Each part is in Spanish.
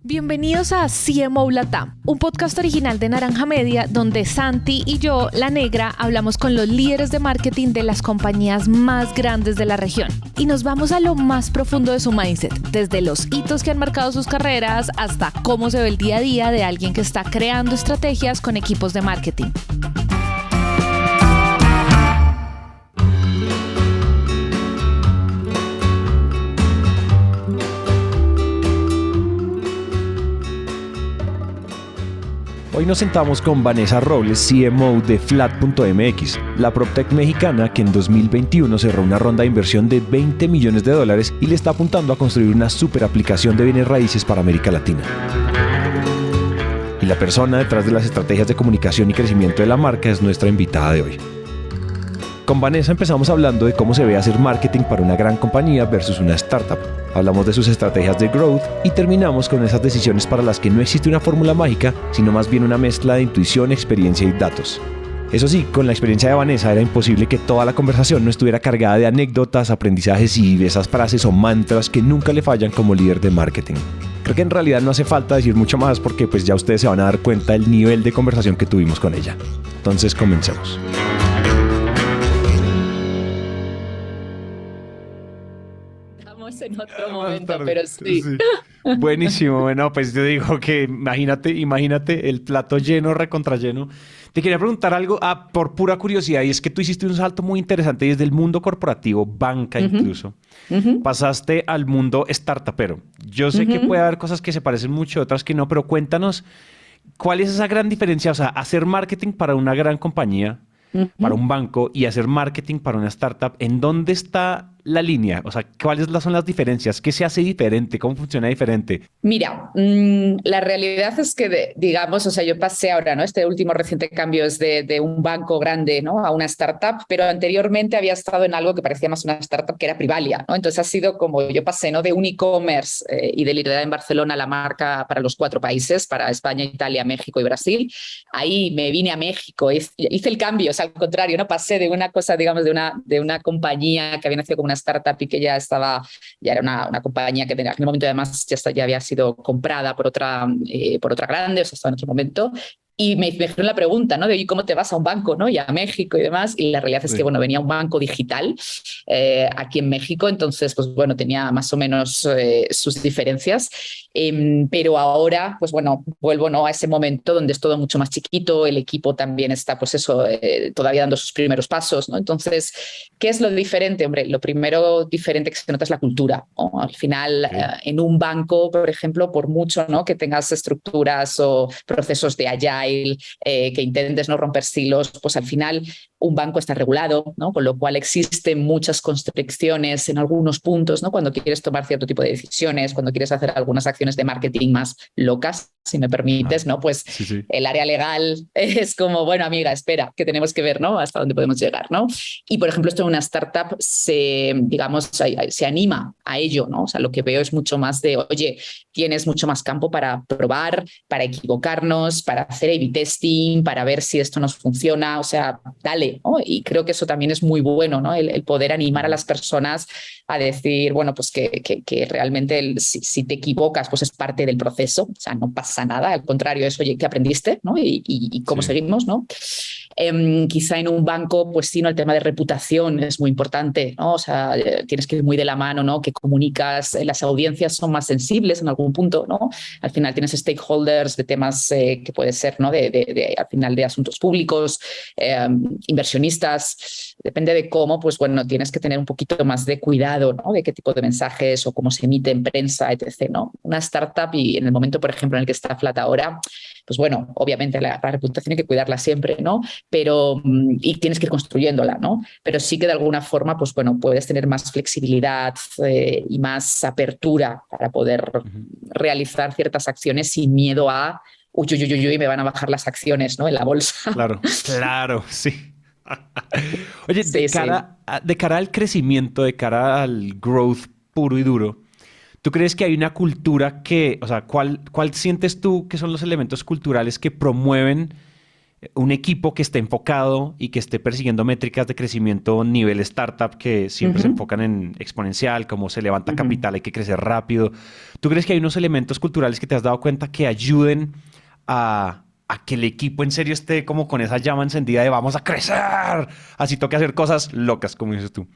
Bienvenidos a CMO Latam, un podcast original de Naranja Media donde Santi y yo, la negra, hablamos con los líderes de marketing de las compañías más grandes de la región. Y nos vamos a lo más profundo de su mindset, desde los hitos que han marcado sus carreras hasta cómo se ve el día a día de alguien que está creando estrategias con equipos de marketing. Hoy nos sentamos con Vanessa Robles, CMO de Flat.mx, la PropTech mexicana que en 2021 cerró una ronda de inversión de $20 millones y le está apuntando a construir una super aplicación de bienes raíces para América Latina. Y la persona detrás de las estrategias de comunicación y crecimiento de la marca es nuestra invitada de hoy. Con Vanessa empezamos hablando de cómo se ve hacer marketing para una gran compañía versus una startup. Hablamos de sus estrategias de growth y terminamos con esas decisiones para las que no existe una fórmula mágica, sino más bien una mezcla de intuición, experiencia y datos. Eso sí, con la experiencia de Vanessa era imposible que toda la conversación no estuviera cargada de anécdotas, aprendizajes y de esas frases o mantras que nunca le fallan como líder de marketing. Creo que en realidad no hace falta decir mucho más porque pues ya ustedes se van a dar cuenta del nivel de conversación que tuvimos con ella. Entonces comencemos. En otro momento, pero sí. Buenísimo, bueno, pues yo digo que imagínate el plato lleno, recontra lleno. Te quería preguntar algo por pura curiosidad, y es que tú hiciste un salto muy interesante desde el mundo corporativo, banca incluso. Pasaste al mundo startupero. Yo sé que puede haber cosas que se parecen mucho, otras que no, pero cuéntanos, ¿cuál es esa gran diferencia? O sea, hacer marketing para una gran compañía, para un banco, y hacer marketing para una startup, ¿en dónde está la línea? O sea, ¿cuáles son las diferencias? ¿Qué se hace diferente? ¿Cómo funciona diferente? Mira, la realidad es que, digamos, o sea, yo pasé ahora, ¿no? Este último reciente cambio es de un banco grande, ¿no? A una startup, pero anteriormente había estado en algo que parecía más una startup, que era Privalia, ¿no? Entonces ha sido como yo pasé, ¿no? De un e-commerce y de liderar en Barcelona la marca para los 4 países, para España, Italia, México y Brasil. Ahí me vine a México, hice el cambio, o sea, al contrario, ¿no? Pasé de una cosa, digamos, de una compañía que había nacido como una startup y que ya era una compañía que en aquel momento además ya había sido comprada por otra grande, o sea, estaba en otro momento. Y me hicieron la pregunta, ¿no? De ¿cómo te vas a un banco, ¿no? Y a México y demás. Y la realidad es que, bueno, venía un banco digital aquí en México. Entonces, pues bueno, tenía más o menos sus diferencias. Pero ahora, pues bueno, vuelvo, ¿no? A ese momento donde es todo mucho más chiquito. El equipo también está, pues eso, todavía dando sus primeros pasos, ¿no? Entonces, ¿qué es lo diferente? Hombre, lo primero diferente que se nota es la cultura, ¿no? Al final, en un banco, por ejemplo, por mucho, ¿no? Que tengas estructuras o procesos de agile, que intentes no romper silos, pues al final un banco está regulado, ¿no? Con lo cual existen muchas constricciones en algunos puntos, ¿no? Cuando quieres tomar cierto tipo de decisiones, cuando quieres hacer algunas acciones de marketing más locas, si me permites, ¿no? Pues sí. El área legal es como, bueno, amiga, espera, que tenemos que ver, ¿no? Hasta dónde podemos llegar, ¿no? Y, por ejemplo, esto en una startup se anima a ello, ¿no? O sea, lo que veo es mucho más de, oye, tienes mucho más campo para probar, para equivocarnos, para hacer A/B testing, para ver si esto nos funciona, o sea, dale, ¿no? Y creo que eso también es muy bueno, ¿no? El poder animar a las personas a decir, bueno, pues que realmente si te equivocas, pues es parte del proceso, o sea, no pasa nada, al contrario, es, oye, ¿qué aprendiste? ¿No? Y cómo seguimos, ¿no? Quizá en un banco, pues sí, ¿no? El tema de reputación es muy importante, ¿no? O sea, tienes que ir muy de la mano, ¿no? Que comunicas, las audiencias son más sensibles en algún punto, ¿no? Al final tienes stakeholders de temas que puede ser, ¿no? Al final de asuntos públicos, inversionistas, depende de cómo, pues bueno, tienes que tener un poquito más de cuidado, ¿no? De qué tipo de mensajes o cómo se emite en prensa, etc., ¿no? Una startup, y en el momento, por ejemplo, en el que está Flat ahora, pues bueno, obviamente la reputación hay que cuidarla siempre, ¿no? Pero, y tienes que ir construyéndola, ¿no? Pero sí que de alguna forma, pues bueno, puedes tener más flexibilidad y más apertura para poder realizar ciertas acciones sin miedo a, uy, me van a bajar las acciones, ¿no? En la bolsa. Claro, sí. Oye, de cara al crecimiento, de cara al growth puro y duro, ¿tú crees que hay una cultura que, o sea, cuál sientes tú que son los elementos culturales que promueven un equipo que esté enfocado y que esté persiguiendo métricas de crecimiento nivel startup que siempre se enfocan en exponencial, como se levanta capital, hay que crecer rápido. ¿Tú crees que hay unos elementos culturales que te has dado cuenta que ayuden a que el equipo en serio esté como con esa llama encendida de vamos a crecer? Así toca hacer cosas locas, como dices tú.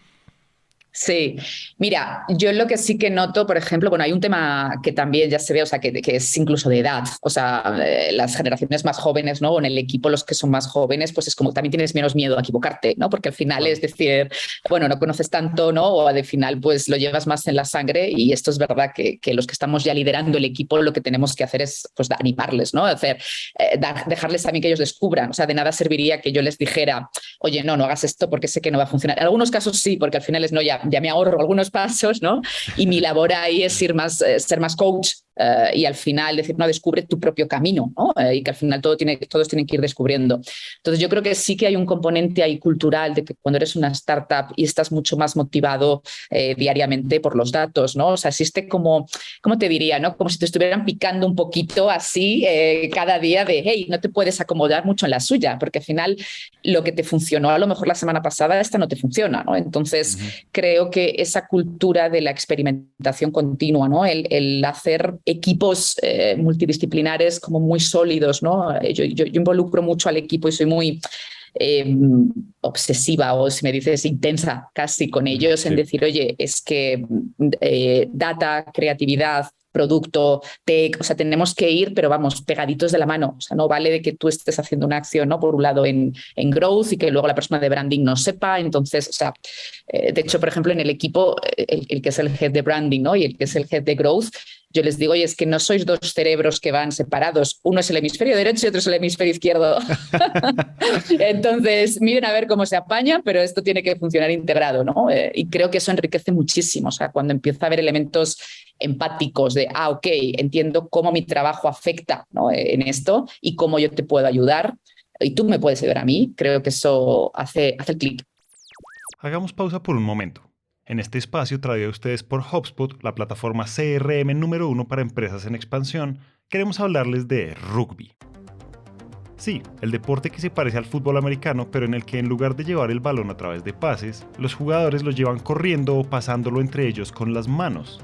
Sí, mira, yo lo que sí que noto, por ejemplo, bueno, hay un tema que también ya se ve, o sea, que es incluso de edad, o sea, las generaciones más jóvenes, ¿no? O en el equipo los que son más jóvenes, pues es como también tienes menos miedo a equivocarte, ¿no? Porque al final es decir, bueno, no conoces tanto, ¿no? O al final pues lo llevas más en la sangre y esto es verdad que los que estamos ya liderando el equipo lo que tenemos que hacer es pues animarles, ¿no? Dejarles también que ellos descubran, o sea, de nada serviría que yo les dijera, oye, no hagas esto porque sé que no va a funcionar. En algunos casos sí, porque al final es no, ya me ahorro algunos pasos, ¿no? Y mi labor ahí es ser más coach y al final decir, no, descubre tu propio camino, ¿no? Y que al final todos tienen que ir descubriendo. Entonces yo creo que sí que hay un componente ahí cultural de que cuando eres una startup y estás mucho más motivado diariamente por los datos, ¿no? O sea, existe como, ¿cómo te diría, no? Como si te estuvieran picando un poquito así cada día de, hey, no te puedes acomodar mucho en la suya, porque al final lo que te funcionó a lo mejor la semana pasada, esta no te funciona, ¿no? Entonces creo que esa cultura de la experimentación continua, ¿no? El hacer equipos multidisciplinares como muy sólidos, ¿no? Yo involucro mucho al equipo y soy muy obsesiva o si me dices intensa casi con ellos sí. En decir, oye, es que data, creatividad, producto, tech, o sea, tenemos que ir, pero vamos, pegaditos de la mano. O sea, no vale de que tú estés haciendo una acción, ¿no? Por un lado en growth y que luego la persona de branding no sepa. Entonces, o sea, de hecho, por ejemplo, en el equipo, el que es el head de branding, ¿no? Y el que es el head de growth, yo les digo, oye, es que no sois dos cerebros que van separados. Uno es el hemisferio derecho y otro es el hemisferio izquierdo. Entonces, miren a ver cómo se apaña, pero esto tiene que funcionar integrado, ¿no? Y creo que eso enriquece muchísimo. O sea, cuando empieza a haber elementos empáticos de, ok, entiendo cómo mi trabajo afecta, ¿no? En esto y cómo yo te puedo ayudar y tú me puedes ayudar a mí, creo que eso hace el clic. Hagamos pausa por un momento. En este espacio traído a ustedes por HubSpot, la plataforma CRM número 1 para empresas en expansión, queremos hablarles de rugby. Sí, el deporte que se parece al fútbol americano, pero en el que en lugar de llevar el balón a través de pases, los jugadores lo llevan corriendo o pasándolo entre ellos con las manos.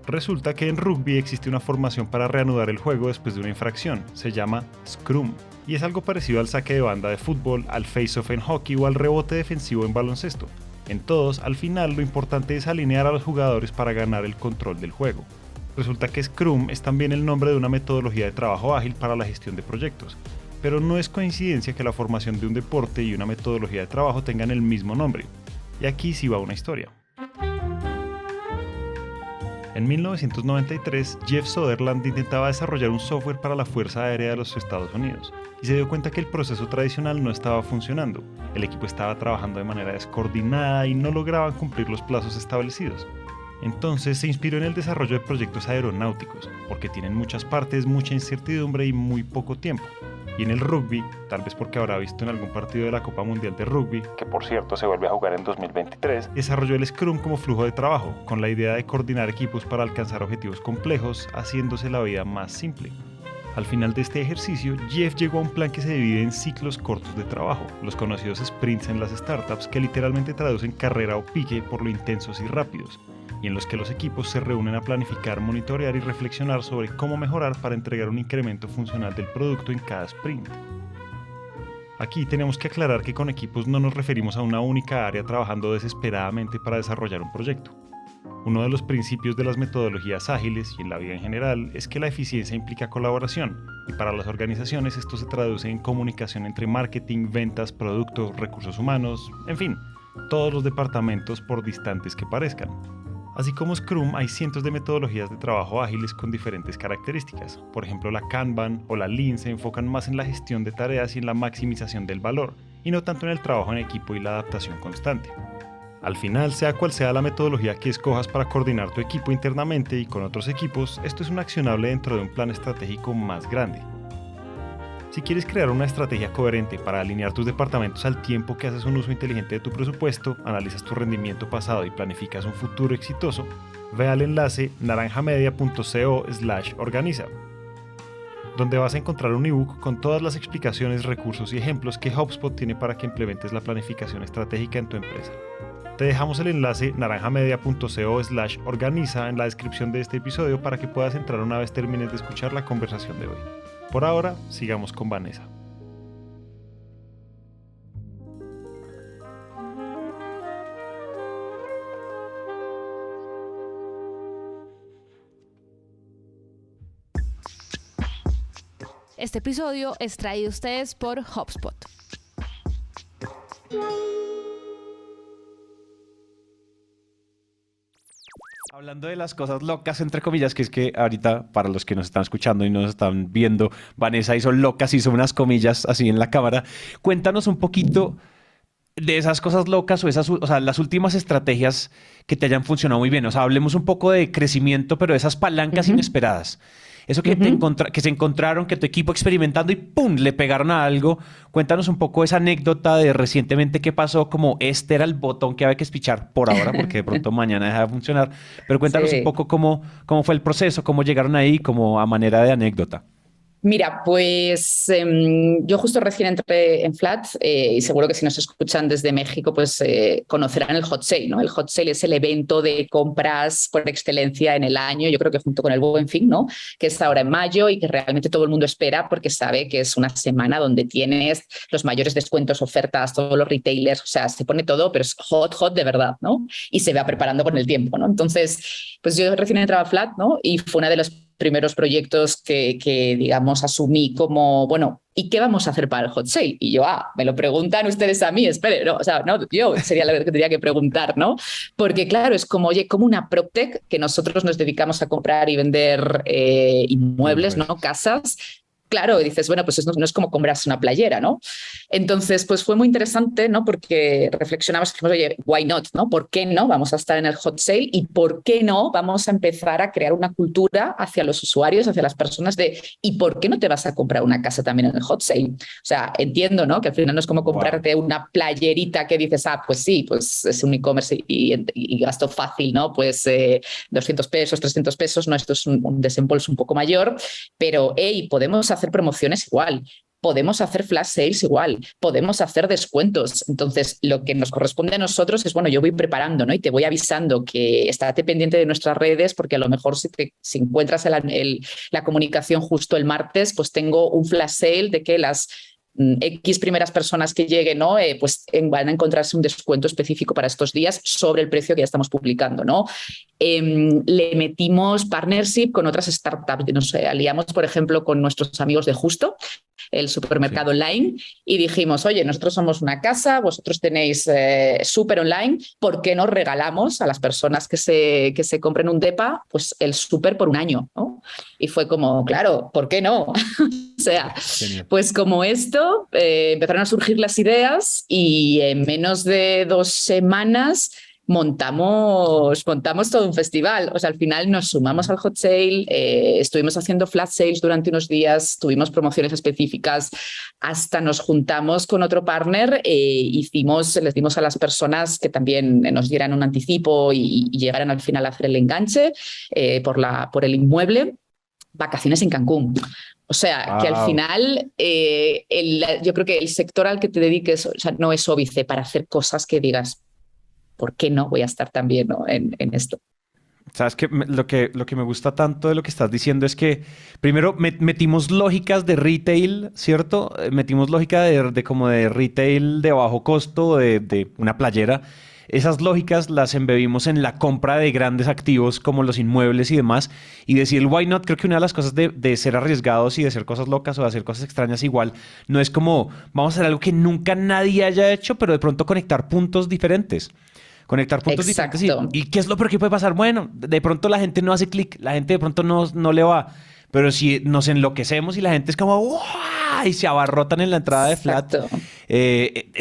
Resulta que en rugby existe una formación para reanudar el juego después de una infracción, se llama Scrum, y es algo parecido al saque de banda de fútbol, al face-off en hockey o al rebote defensivo en baloncesto. En todos, al final, lo importante es alinear a los jugadores para ganar el control del juego. Resulta que Scrum es también el nombre de una metodología de trabajo ágil para la gestión de proyectos, pero no es coincidencia que la formación de un deporte y una metodología de trabajo tengan el mismo nombre. Y aquí sí va una historia. En 1993, Jeff Sutherland intentaba desarrollar un software para la Fuerza Aérea de los Estados Unidos y se dio cuenta que el proceso tradicional no estaba funcionando. El equipo estaba trabajando de manera descoordinada y no lograban cumplir los plazos establecidos. Entonces se inspiró en el desarrollo de proyectos aeronáuticos, porque tienen muchas partes, mucha incertidumbre y muy poco tiempo. Y en el rugby, tal vez porque habrá visto en algún partido de la Copa Mundial de Rugby, que por cierto se vuelve a jugar en 2023, desarrolló el Scrum como flujo de trabajo, con la idea de coordinar equipos para alcanzar objetivos complejos, haciéndose la vida más simple. Al final de este ejercicio, Jeff llegó a un plan que se divide en ciclos cortos de trabajo, los conocidos sprints en las startups, que literalmente traducen carrera o pique por lo intensos y rápidos, y en los que los equipos se reúnen a planificar, monitorear y reflexionar sobre cómo mejorar para entregar un incremento funcional del producto en cada sprint. Aquí tenemos que aclarar que con equipos no nos referimos a una única área trabajando desesperadamente para desarrollar un proyecto. Uno de los principios de las metodologías ágiles y en la vida en general es que la eficiencia implica colaboración, y para las organizaciones esto se traduce en comunicación entre marketing, ventas, producto, recursos humanos, en fin, todos los departamentos por distantes que parezcan. Así como Scrum, hay cientos de metodologías de trabajo ágiles con diferentes características. Por ejemplo, la Kanban o la Lean se enfocan más en la gestión de tareas y en la maximización del valor, y no tanto en el trabajo en equipo y la adaptación constante. Al final, sea cual sea la metodología que escojas para coordinar tu equipo internamente y con otros equipos, esto es un accionable dentro de un plan estratégico más grande. Si quieres crear una estrategia coherente para alinear tus departamentos al tiempo que haces un uso inteligente de tu presupuesto, analizas tu rendimiento pasado y planificas un futuro exitoso, ve al enlace naranjamedia.co/organiza. donde vas a encontrar un ebook con todas las explicaciones, recursos y ejemplos que HubSpot tiene para que implementes la planificación estratégica en tu empresa. Te dejamos el enlace naranjamedia.co/organiza en la descripción de este episodio para que puedas entrar una vez termines de escuchar la conversación de hoy. Por ahora, sigamos con Vanessa. Este episodio es traído a ustedes por HubSpot. Hablando de las cosas locas, entre comillas, que es que ahorita, para los que nos están escuchando y nos están viendo, Vanessa hizo locas, hizo unas comillas así en la cámara. Cuéntanos un poquito de esas cosas locas o sea, las últimas estrategias que te hayan funcionado muy bien. O sea, hablemos un poco de crecimiento, pero de esas palancas inesperadas. Eso que, que se encontraron, que tu equipo experimentando y ¡pum!, le pegaron a algo. Cuéntanos un poco esa anécdota de recientemente qué pasó, como este era el botón que había que espichar por ahora, porque de pronto mañana deja de funcionar. Pero cuéntanos un poco cómo fue el proceso, cómo llegaron ahí, como a manera de anécdota. Mira, pues yo justo recién entré en Flat y seguro que si nos escuchan desde México pues conocerán el Hot Sale, ¿no? El Hot Sale es el evento de compras por excelencia en el año, yo creo que junto con el Buen Fin, ¿no? Que es ahora en mayo y que realmente todo el mundo espera porque sabe que es una semana donde tienes los mayores descuentos, ofertas, todos los retailers, o sea, se pone todo, pero es hot de verdad, ¿no? Y se va preparando con el tiempo, ¿no? Entonces, pues yo recién entraba a Flat, ¿no? Y fue una de los primeros proyectos que digamos, asumí como, bueno, ¿y qué vamos a hacer para el Hot Sale? Y yo, me lo preguntan ustedes a mí, espere, no, o sea, no, yo sería la que tendría que preguntar, ¿no? Porque claro, es como, oye, como una PropTech que nosotros nos dedicamos a comprar y vender inmuebles, ¿no? Casas. Claro, dices, bueno, pues no es como comprarse una playera, ¿no? Entonces, pues fue muy interesante, ¿no? Porque reflexionamos, oye, why not, ¿no? ¿Por qué no vamos a estar en el Hot Sale? ¿Y por qué no vamos a empezar a crear una cultura hacia los usuarios, hacia las personas de ¿y por qué no te vas a comprar una casa también en el Hot Sale? O sea, entiendo, ¿no? Que al final no es como comprarte una playerita que dices, pues sí, pues es un e-commerce y gasto fácil, ¿no? Pues 200 pesos, 300 pesos, ¿no? Esto es un desembolso un poco mayor, pero, podemos hacer promociones igual, podemos hacer flash sales igual, podemos hacer descuentos. Entonces, lo que nos corresponde a nosotros es, bueno, yo voy preparando, ¿no? Y te voy avisando que estate pendiente de nuestras redes porque a lo mejor si encuentras la comunicación justo el martes, pues tengo un flash sale de que las X primeras personas que lleguen, ¿no? Pues van a encontrarse un descuento específico para estos días sobre el precio que ya estamos publicando, ¿no? Le metimos partnership con otras startups, nos aliamos, por ejemplo, con nuestros amigos de Justo, el supermercado online, y dijimos, oye, nosotros somos una casa, vosotros tenéis súper online, ¿por qué no regalamos a las personas que se compren un depa pues el súper por un año, ¿no? Y fue como, claro, ¿por qué no? O sea, genial. Pues como esto, empezaron a surgir las ideas y en menos de 2 semanas montamos todo un festival. O sea, al final nos sumamos al Hot Sale, estuvimos haciendo flash sales durante unos días, tuvimos promociones específicas, hasta nos juntamos con otro partner, les dimos a las personas que también nos dieran un anticipo y llegaran al final a hacer el enganche por el inmueble, vacaciones en Cancún. O sea, que al final yo creo que el sector al que te dediques, o sea, no es óbice para hacer cosas que digas, ¿por qué no voy a estar también, ¿no? en esto? Sabes que lo que me gusta tanto de lo que estás diciendo es que primero metimos lógicas de retail, ¿cierto? Metimos lógica de como de retail de bajo costo, de una playera. Esas lógicas las embebimos en la compra de grandes activos como los inmuebles y demás. Y decir el why not, creo que una de las cosas de ser arriesgados y de hacer cosas locas o de hacer cosas extrañas igual, no es como vamos a hacer algo que nunca nadie haya hecho, pero de pronto conectar puntos diferentes. Conectar puntos diferentes. ¿Y qué es lo peor que puede pasar? Bueno, de pronto la gente no hace clic, la gente de pronto no le va. Pero si nos enloquecemos y la gente es como ¡wow! Y se abarrotan en la entrada de Flat,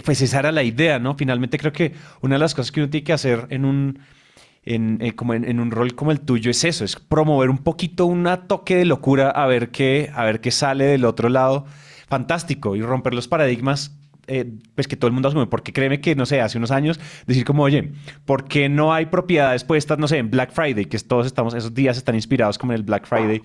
pues esa era la idea, ¿no? Finalmente creo que una de las cosas que uno tiene que hacer en un rol como el tuyo es eso, es promover un poquito un toque de locura a ver qué sale del otro lado. Fantástico. Y romper los paradigmas pues que todo el mundo asume, porque créeme que, no sé, hace unos años decir como, oye, ¿por qué no hay propiedades puestas, no sé, en Black Friday? Que todos esos días están inspirados como en el Black Friday.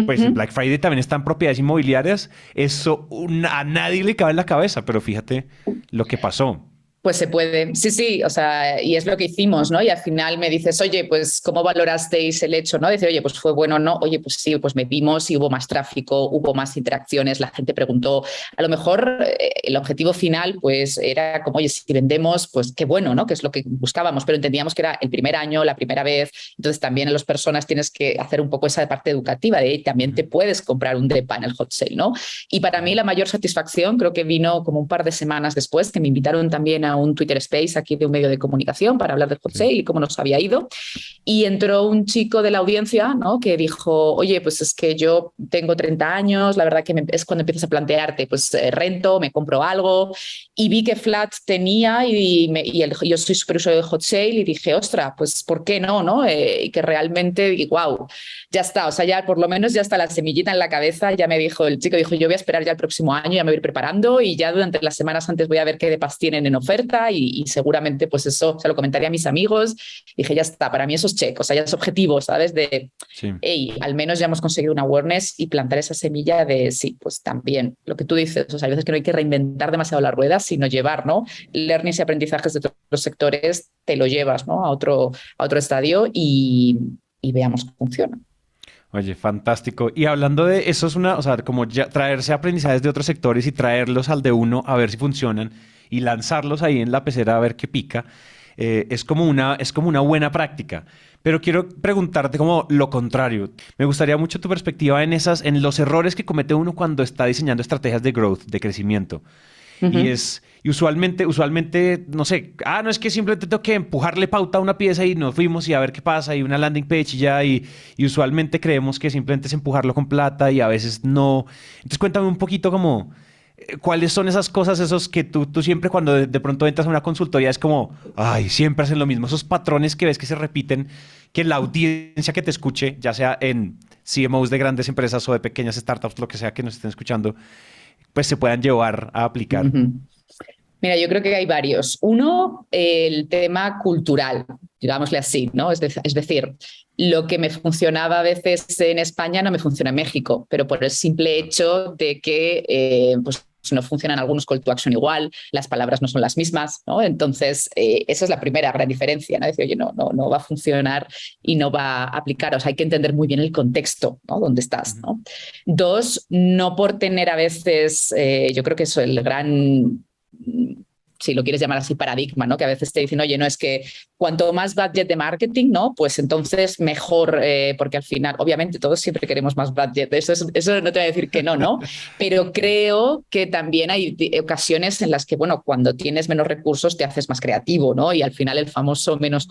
Pues el Black Friday también está en propiedades inmobiliarias. Eso a nadie le cabe en la cabeza, pero fíjate lo que pasó. Pues se puede, sí, sí, o sea, y es lo que hicimos, ¿no? Y al final me dices, oye, pues, ¿cómo valorasteis el hecho, no? Dice, oye, pues fue bueno o no, oye, pues sí, pues medimos y hubo más tráfico, hubo más interacciones, la gente preguntó. A lo mejor el objetivo final, pues, era como, oye, si vendemos, pues qué bueno, ¿no? Que es lo que buscábamos, pero entendíamos que era el primer año, la primera vez, entonces también a las personas tienes que hacer un poco esa parte educativa de también te puedes comprar un DEPA en el hot sale, ¿no? Y para mí la mayor satisfacción creo que vino como un par de semanas después, que me invitaron también a un Twitter Space aquí de un medio de comunicación para hablar del hot sale y cómo nos había ido. Y entró un chico de la audiencia, ¿no? Que dijo, oye, pues es que yo tengo 30 años, la verdad que es cuando empiezas a plantearte, pues rento, me compro algo. Y vi que Flat tenía yo soy súper usuario de hot sale y dije, ostra, pues ¿por qué no? ¿No? Y que realmente, wow, ya está, o sea, ya por lo menos ya está la semillita en la cabeza, ya me dijo el chico, dijo, yo voy a esperar ya el próximo año, ya me voy a ir preparando y ya durante las semanas antes voy a ver qué depas tienen en oferta y seguramente pues eso se lo comentaría a mis amigos. Dije, ya está, para mí eso es check, o sea, ya es objetivo, ¿sabes? De, hey, al menos ya hemos conseguido una awareness y plantar esa semilla de, sí, pues también, lo que tú dices, o sea, hay veces que no hay que reinventar demasiado la rueda, sino llevar, ¿no? Learnings y aprendizajes de todos los sectores, te lo llevas, ¿no? A otro estadio y veamos cómo funciona. Oye, fantástico. Y hablando de eso, es una, o sea, como ya traerse aprendizajes de otros sectores y traerlos al de uno a ver si funcionan y lanzarlos ahí en la pecera a ver qué pica, es como una buena práctica. Pero quiero preguntarte como lo contrario. Me gustaría mucho tu perspectiva en los errores que comete uno cuando está diseñando estrategias de growth, de crecimiento. Y usualmente, no sé, no es que simplemente tengo que empujarle pauta a una pieza y nos fuimos y a ver qué pasa y una landing page y ya, y usualmente creemos que simplemente es empujarlo con plata y a veces no. Entonces cuéntame un poquito como, ¿cuáles son esas cosas, esos que tú siempre cuando de pronto entras a una consultoría es como, ay, siempre hacen lo mismo, esos patrones que ves que se repiten, que la audiencia que te escuche, ya sea en CMOs de grandes empresas o de pequeñas startups, lo que sea que nos estén escuchando, pues se puedan llevar a aplicar? Mira, yo creo que hay varios. Uno, el tema cultural, digámosle así, ¿no? Es decir, lo que me funcionaba a veces en España no me funciona en México, pero por el simple hecho de que pues no funcionan algunos call to action igual, las palabras no son las mismas, ¿no? Entonces, esa es la primera gran diferencia, ¿no? Decir, oye, no va a funcionar y no va a aplicar. O sea, hay que entender muy bien el contexto, ¿no? Donde estás, ¿no? Dos, no por tener a veces, yo creo que eso es el gran, si lo quieres llamar así, paradigma, ¿no? Que a veces te dicen, oye, no, es que cuanto más budget de marketing, ¿no? Pues entonces mejor, porque al final, obviamente, todos siempre queremos más budget. Eso no te voy a decir que no, ¿no? Pero creo que también hay ocasiones en las que, bueno, cuando tienes menos recursos te haces más creativo, ¿no? Y al final el famoso menos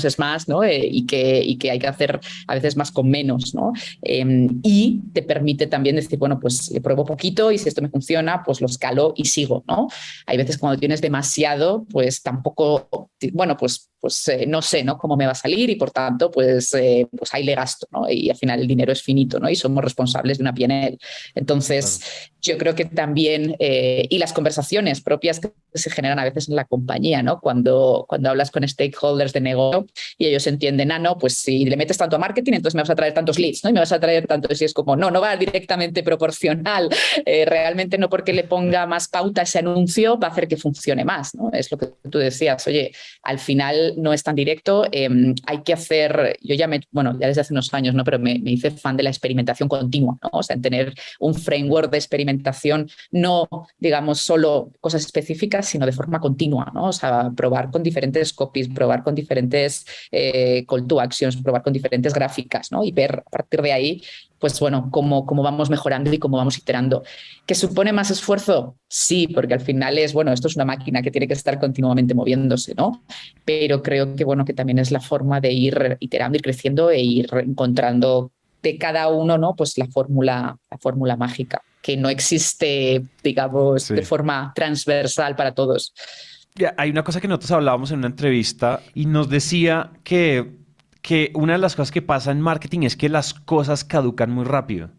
es más, ¿no? Y que hay que hacer a veces más con menos, ¿no? Y te permite también decir, bueno, pues le pruebo poquito y si esto me funciona, pues lo escalo y sigo, ¿no? Hay veces cuando tienes demasiado, pues tampoco, bueno, pues no sé, ¿no? Cómo me va a salir y por tanto, pues ahí le gasto, ¿no? Y al final el dinero es finito, ¿no? Y somos responsables de una P&L. Entonces, claro, yo creo que también, y las conversaciones propias que se generan a veces en la compañía, ¿no? Cuando hablas con stakeholders de negocio y ellos entienden, no, pues si le metes tanto a marketing, entonces me vas a traer tantos leads, ¿no? Y me vas a traer tantos, y es como, no va directamente proporcional. Realmente no porque le ponga más pauta a ese anuncio va a hacer que funcione más, ¿no? Es lo que tú decías, oye, al final no es tan directo, hay que hacer, yo ya desde hace unos años, ¿no? Pero me hice fan de la experimentación continua, ¿no? O sea, en tener un framework de experimentación, no, digamos, solo cosas específicas, sino de forma continua, ¿no? O sea, probar con diferentes copies, probar con diferentes call to actions, probar con diferentes gráficas, ¿no? Y ver a partir de ahí, pues bueno, cómo vamos mejorando y cómo vamos iterando. ¿Que supone más esfuerzo? Sí, porque al final esto es una máquina que tiene que estar continuamente moviéndose, ¿no? Pero creo que, que también es la forma de ir iterando, ir creciendo e ir encontrando de cada uno, ¿no? Pues la fórmula mágica, que no existe, digamos, de forma transversal para todos. Hay una cosa que nosotros hablábamos en una entrevista y nos decía que una de las cosas que pasa en marketing es que las cosas caducan muy rápido,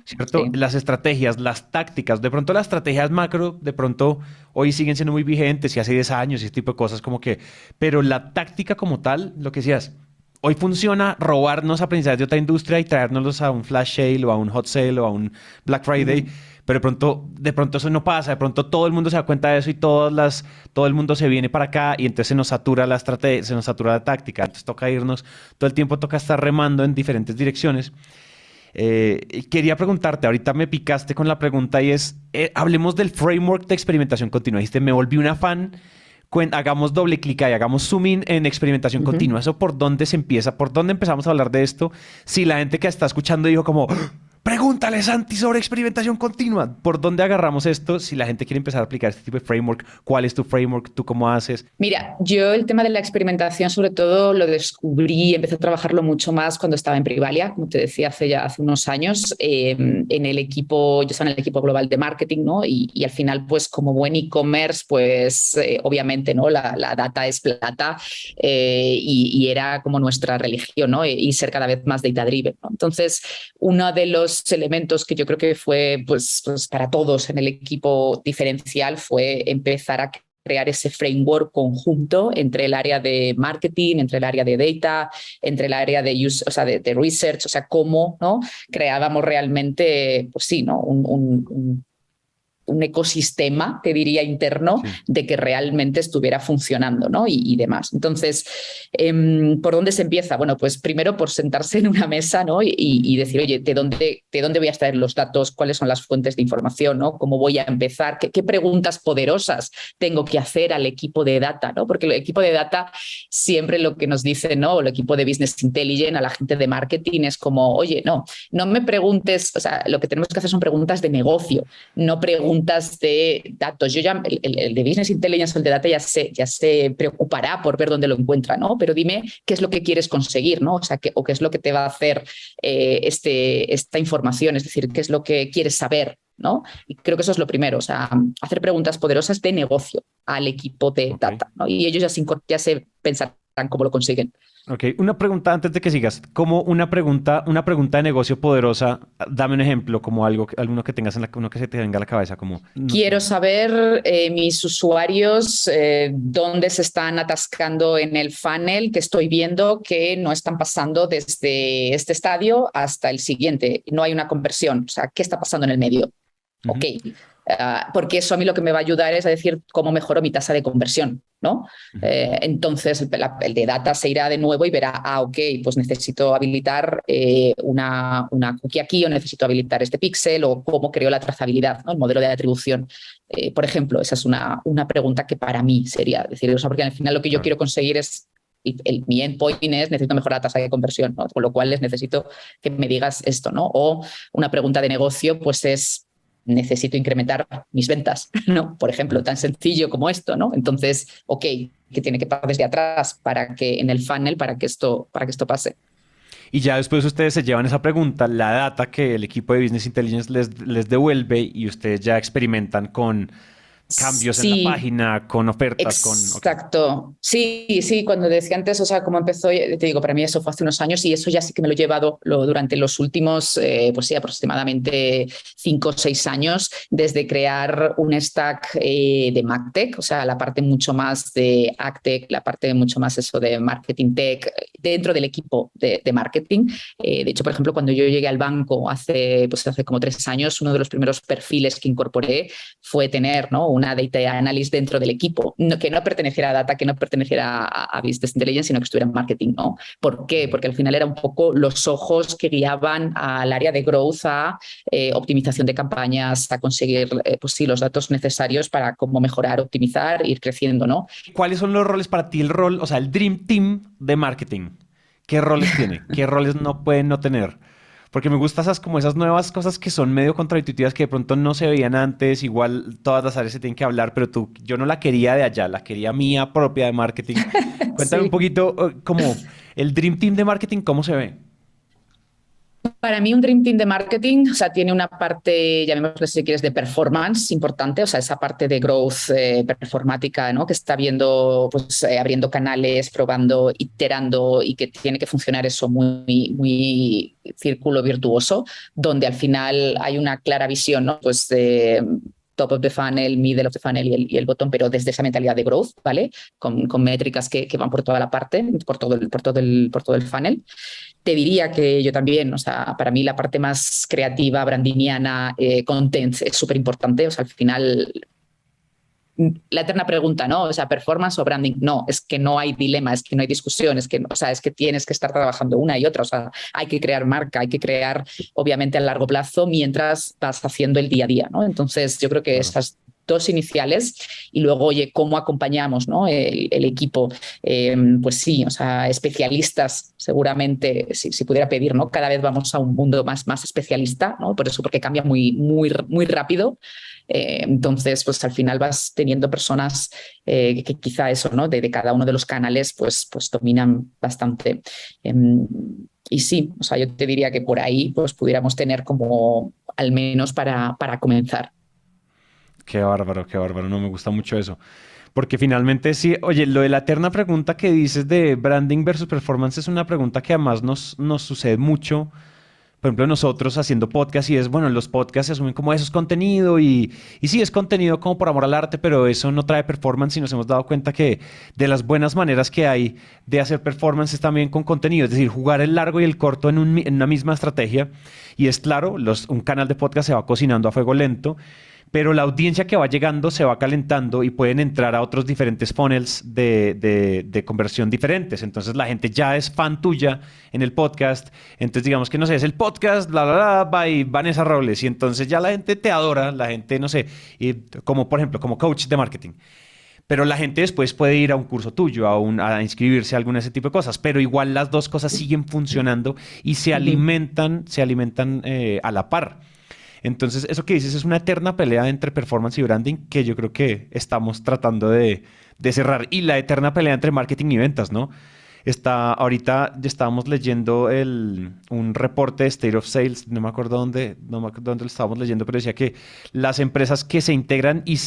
¿cierto? Sí. Las estrategias, las tácticas, de pronto las estrategias macro, de pronto hoy siguen siendo muy vigentes y hace 10 años y este tipo de cosas como que, pero la táctica como tal, lo que decías, hoy funciona robarnos aprendizajes de otra industria y traérnoslos a un flash sale o a un hot sale o a un Black Friday, pero de pronto eso no pasa, de pronto todo el mundo se da cuenta de eso y todo el mundo se viene para acá y entonces se nos satura la estrategia, se nos satura la táctica, entonces toca irnos, todo el tiempo toca estar remando en diferentes direcciones. Quería preguntarte, ahorita me picaste con la pregunta y es, hablemos del framework de experimentación continua. Dijiste, me volví una fan, hagamos doble clic ahí, hagamos zoom in en experimentación continua. ¿Eso por dónde se empieza? ¿Por dónde empezamos a hablar de esto? Si la gente que está escuchando dijo como, pregúntale, Santi, sobre experimentación continua. ¿Por dónde agarramos esto? Si la gente quiere empezar a aplicar este tipo de framework, ¿cuál es tu framework? ¿Tú cómo haces? Mira, yo el tema de la experimentación sobre todo lo descubrí, empecé a trabajarlo mucho más cuando estaba en Privalia, como te decía hace unos años, en el equipo, yo estaba en el equipo global de marketing, ¿no? Y al final, pues como buen e-commerce, pues obviamente, ¿no? La data es plata y era como nuestra religión, ¿no? Y ser cada vez más data driven, ¿no? Entonces, uno de los elementos que yo creo que fue pues para todos en el equipo diferencial fue empezar a crear ese framework conjunto entre el área de marketing, entre el área de data, entre el área de use, o sea, de research, o sea, cómo, ¿no? Creábamos realmente, pues sí, ¿no? Un ecosistema, te diría, interno, de que realmente estuviera funcionando, ¿no? Y demás. Entonces, ¿por dónde se empieza? Bueno, pues primero por sentarse en una mesa, ¿no? Y decir, oye, ¿de dónde voy a extraer los datos? ¿Cuáles son las fuentes de información? ¿No? ¿Cómo voy a empezar? ¿Qué preguntas poderosas tengo que hacer al equipo de data? ¿No? Porque el equipo de data siempre lo que nos dice, ¿no? O el equipo de Business Intelligence a la gente de marketing es como, oye, no me preguntes, o sea, lo que tenemos que hacer son preguntas de negocio, no preguntas de datos. Yo ya, el de Business Intelligence o el de Data ya se preocupará por ver dónde lo encuentra, ¿no? Pero dime qué es lo que quieres conseguir, ¿no? O sea, qué es lo que te va a hacer esta información, es decir, qué es lo que quieres saber, ¿no? Y creo que eso es lo primero, o sea, hacer preguntas poderosas de negocio al equipo de Data, ¿no? Y ellos ya se pensarán cómo lo consiguen. Ok, una pregunta antes de que sigas. Como una pregunta de negocio poderosa, dame un ejemplo, como alguno que tengas uno que se te venga a la cabeza. Como, Quiero saber mis usuarios dónde se están atascando en el funnel, que estoy viendo que no están pasando desde este estadio hasta el siguiente. No hay una conversión. O sea, ¿qué está pasando en el medio? Ok. Porque eso a mí lo que me va a ayudar es a decir cómo mejoro mi tasa de conversión, ¿no? Entonces el de data se irá de nuevo y verá, ok, pues necesito habilitar una cookie aquí o necesito habilitar este píxel o cómo creo la trazabilidad, ¿no? El modelo de atribución. Por ejemplo, esa es una pregunta que para mí sería decir, o sea, porque al final lo que yo quiero conseguir es mi endpoint es necesito mejorar la tasa de conversión, ¿no? Con lo cual necesito que me digas esto, ¿no? O una pregunta de negocio, pues es necesito incrementar mis ventas, ¿no? Por ejemplo, tan sencillo como esto, ¿no? Entonces, ok, ¿qué tiene que pasar desde atrás para que en el funnel, para que esto pase? Y ya después ustedes se llevan esa pregunta, la data que el equipo de Business Intelligence les devuelve y ustedes ya experimentan con cambios en la página, con ofertas. Exacto. Sí, cuando decía antes, o sea, cómo empezó, te digo, para mí eso fue hace unos años y eso ya sí que me lo he llevado durante los últimos, pues sí, aproximadamente 5 o 6 años, desde crear un stack de MarTech, o sea, la parte mucho más de AgTech, la parte mucho más eso de Marketing Tech, dentro del equipo de marketing. De hecho, por ejemplo, cuando yo llegué al banco hace como 3 años, uno de los primeros perfiles que incorporé fue tener, ¿no?, una data analyst dentro del equipo, que no perteneciera a data, que no perteneciera a Business Intelligence, sino que estuviera en marketing, ¿no? ¿Por qué? Porque al final era un poco los ojos que guiaban al área de growth, a optimización de campañas, a conseguir, pues sí, los datos necesarios para cómo mejorar, optimizar, ir creciendo, ¿no? ¿Cuáles son los roles para ti, o sea, el Dream Team de marketing? ¿Qué roles tiene? ¿Qué roles no pueden no tener? Porque me gustan esas nuevas cosas que son medio contraintuitivas, que de pronto no se veían antes. Igual todas las áreas se tienen que hablar, pero yo no la quería de allá, la quería mía propia de marketing. Cuéntame un poquito como el Dream Team de marketing, ¿cómo se ve? Para mí un Dream Team de marketing, o sea, tiene una parte, llamémosle si quieres, de performance importante, o sea, esa parte de growth performática, ¿no?, que está viendo, pues abriendo canales, probando, iterando y que tiene que funcionar eso muy, muy círculo virtuoso, donde al final hay una clara visión, ¿no?, pues top of the funnel, middle of the funnel y el bottom, pero desde esa mentalidad de growth, ¿vale? Con métricas que van por toda la parte, por todo el funnel. Te diría que yo también, o sea, para mí la parte más creativa, brandiniana, content es súper importante. O sea, al final, la eterna pregunta, ¿no? O sea, performance o branding. No, es que no hay dilema, es que no hay discusión, es que, o sea, es que tienes que estar trabajando una y otra. O sea, hay que crear marca, hay que crear, obviamente, a largo plazo mientras vas haciendo el día a día, ¿no? Entonces, yo creo que esas dos iniciales y luego, oye, cómo acompañamos, ¿no? el equipo, pues sí, o sea, especialistas seguramente, si pudiera pedir, ¿no? Cada vez vamos a un mundo más especialista, ¿no? Por eso, porque cambia muy rápido. Entonces, pues al final vas teniendo personas que quizá eso, ¿no? De cada uno de los canales, pues dominan bastante. Y sí, o sea, yo te diría que por ahí pues pudiéramos tener como al menos para comenzar. Qué bárbaro, no me gusta mucho eso. Porque finalmente sí, oye, lo de la eterna pregunta que dices de branding versus performance es una pregunta que además nos sucede mucho. Por ejemplo, nosotros haciendo podcast y es, bueno, los podcasts se asumen como eso es contenido y sí, es contenido como por amor al arte, pero eso no trae performance y nos hemos dado cuenta que de las buenas maneras que hay de hacer performance es también con contenido, es decir, jugar el largo y el corto en una misma estrategia. Y es claro, un canal de podcast se va cocinando a fuego lento, pero la audiencia que va llegando se va calentando y pueden entrar a otros diferentes funnels de conversión diferentes. Entonces la gente ya es fan tuya en el podcast. Entonces digamos que, no sé, es el podcast, by Vanessa Robles. Y entonces ya la gente te adora, la gente, no sé, como por ejemplo, como coach de marketing. Pero la gente después puede ir a un curso tuyo, a inscribirse a alguna de ese tipo de cosas. Pero igual las dos cosas siguen funcionando y se alimentan a la par. Entonces, eso que dices es una eterna pelea entre performance y branding que yo creo que estamos tratando de cerrar. Y la eterna pelea entre marketing y ventas, ¿no? Ahorita ya estábamos leyendo un reporte de State of Sales, no me acuerdo dónde lo estábamos leyendo, pero decía que las empresas que se integran y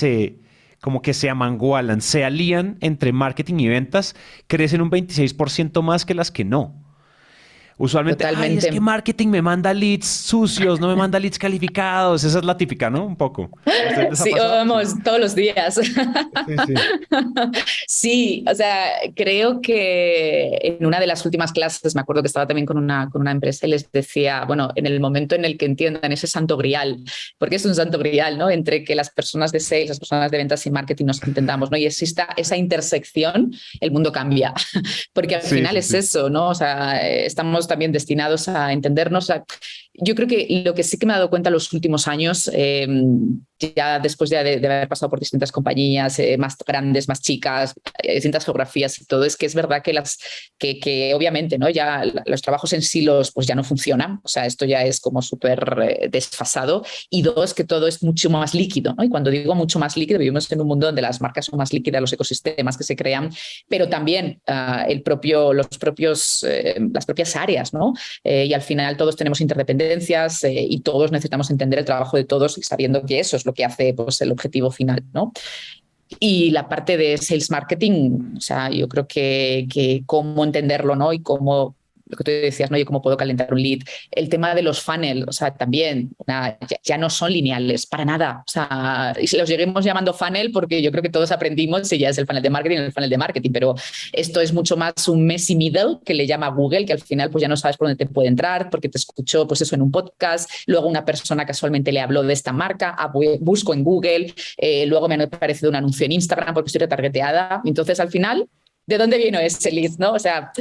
como que se amangualan, se alían entre marketing y ventas, crecen un 26% más que las que no. Usualmente, es que marketing me manda leads sucios, no me manda leads calificados. Esa es la típica, ¿no? Un poco. Sí, vamos, todos los días. Sí. Sí, o sea, creo que en una de las últimas clases, me acuerdo que estaba también con una empresa y les decía, bueno, en el momento en el que entiendan ese santo grial, porque es un santo grial, ¿no? Entre que las personas de sales, las personas de ventas y marketing nos entendamos, ¿no? Y exista esa intersección, el mundo cambia. Porque al final es eso, ¿no? O sea, estamos también destinados a entendernos. Yo creo que lo que sí que me he dado cuenta en los últimos años, ya después de haber pasado por distintas compañías más grandes, más chicas, distintas geografías y todo, es que es verdad que obviamente, ¿no? Ya los trabajos en silos pues ya no funcionan. O sea, esto ya es como súper desfasado. Y dos, que todo es mucho más líquido, ¿no? Y cuando digo mucho más líquido, vivimos en un mundo donde las marcas son más líquidas, los ecosistemas que se crean, pero también las propias áreas, ¿no? Y al final todos tenemos interdependencias y todos necesitamos entender el trabajo de todos y sabiendo que eso es lo que hace pues, el objetivo final, ¿no? Y la parte de sales marketing, o sea, yo creo que cómo entenderlo, ¿no? Y cómo, lo que tú decías, ¿no? Y cómo puedo calentar un lead. El tema de los funnels, o sea, también ya no son lineales, para nada. O sea, y los seguimos llamando funnel porque yo creo que todos aprendimos si ya es el funnel de marketing o el funnel de marketing, pero esto es mucho más un messy middle que le llama Google, que al final pues ya no sabes por dónde te puede entrar porque te escuchó pues eso en un podcast, luego una persona casualmente le habló de esta marca, busco en Google, luego me ha parecido un anuncio en Instagram porque estoy retargeteada. Entonces, al final, ¿de dónde vino ese lead? ¿No? O sea,